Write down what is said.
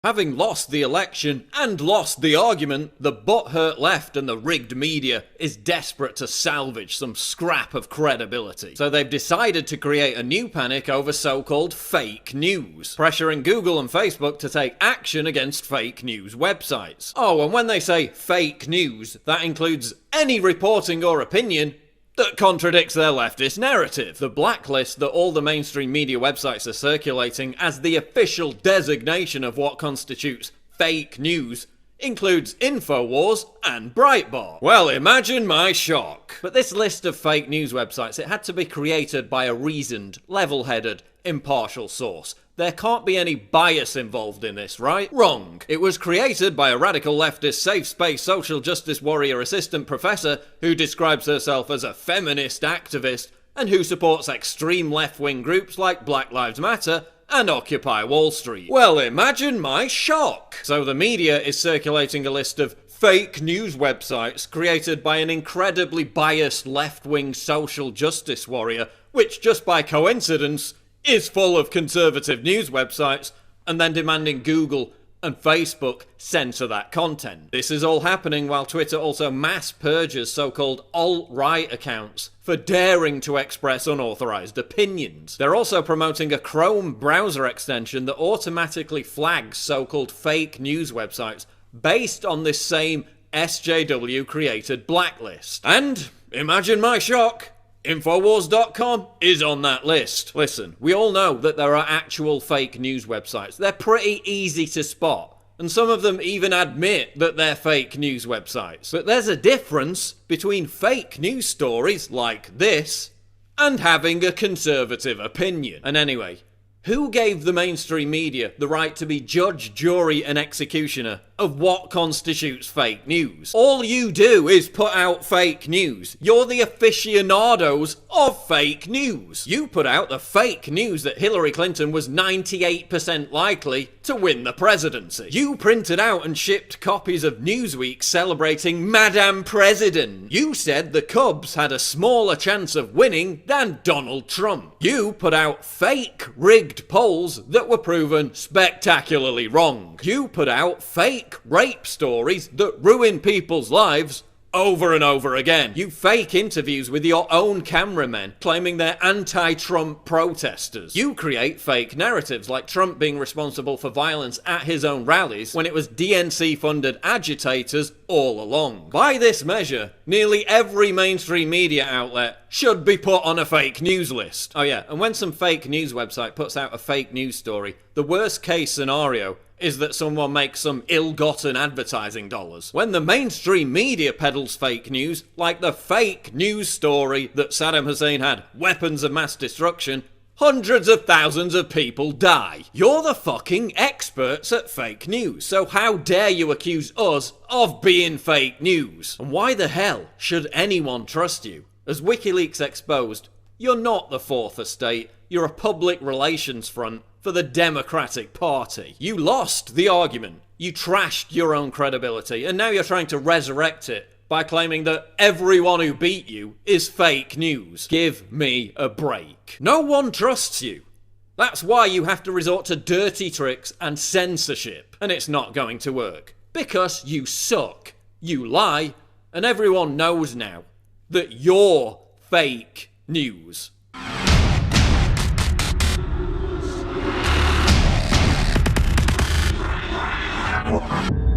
Having lost the election and lost the argument, the butthurt left and the rigged media is desperate to salvage some scrap of credibility. So they've decided to create a new panic over so-called fake news, pressuring Google and Facebook to take action against fake news websites. Oh, and when they say fake news, that includes any reporting or opinion that contradicts their leftist narrative. The blacklist that all the mainstream media websites are circulating as the official designation of what constitutes fake news includes InfoWars and Breitbart. Well, imagine my shock. But this list of fake news websites, it had to be created by a reasoned, level-headed, impartial source. There can't be any bias involved in this, right? Wrong. It was created by a radical leftist safe space social justice warrior assistant professor who describes herself as a feminist activist and who supports extreme left-wing groups like Black Lives Matter and Occupy Wall Street. Well, imagine my shock. So the media is circulating a list of fake news websites created by an incredibly biased left-wing social justice warrior, which just by coincidence is full of conservative news websites, and then demanding Google and Facebook censor that content. This is all happening while Twitter also mass purges so-called alt-right accounts for daring to express unauthorized opinions. They're also promoting a Chrome browser extension that automatically flags so-called fake news websites based on this same SJW-created blacklist. And, imagine my shock, Infowars.com is on that list. Listen, we all know that there are actual fake news websites. They're pretty easy to spot, and some of them even admit that they're fake news websites. But there's a difference between fake news stories like this and having a conservative opinion. And anyway, who gave the mainstream media the right to be judge, jury, and executioner of what constitutes fake news? All you do is put out fake news. You're the aficionados of fake news. You put out the fake news that Hillary Clinton was 98% likely to win the presidency. You printed out and shipped copies of Newsweek celebrating Madame President. You said the Cubs had a smaller chance of winning than Donald Trump. You put out fake rigged polls that were proven spectacularly wrong. You put out fake rape stories that ruin people's lives over and over again. You fake interviews with your own cameramen claiming they're anti-Trump protesters. You create fake narratives like Trump being responsible for violence at his own rallies when it was DNC-funded agitators all along. By this measure, nearly every mainstream media outlet should be put on a fake news list. Oh yeah, and when some fake news website puts out a fake news story, the worst case scenario is that someone makes some ill-gotten advertising dollars. When the mainstream media peddles fake news, like the fake news story that Saddam Hussein had weapons of mass destruction, hundreds of thousands of people die. You're the fucking experts at fake news, so how dare you accuse us of being fake news? And why the hell should anyone trust you? As WikiLeaks exposed, you're not the Fourth Estate, you're a public relations front for the Democratic Party. You lost the argument, you trashed your own credibility, and now you're trying to resurrect it by claiming that everyone who beat you is fake news. Give me a break. No one trusts you. That's why you have to resort to dirty tricks and censorship. And it's not going to work. Because you suck, you lie, and everyone knows now that you're fake news. What?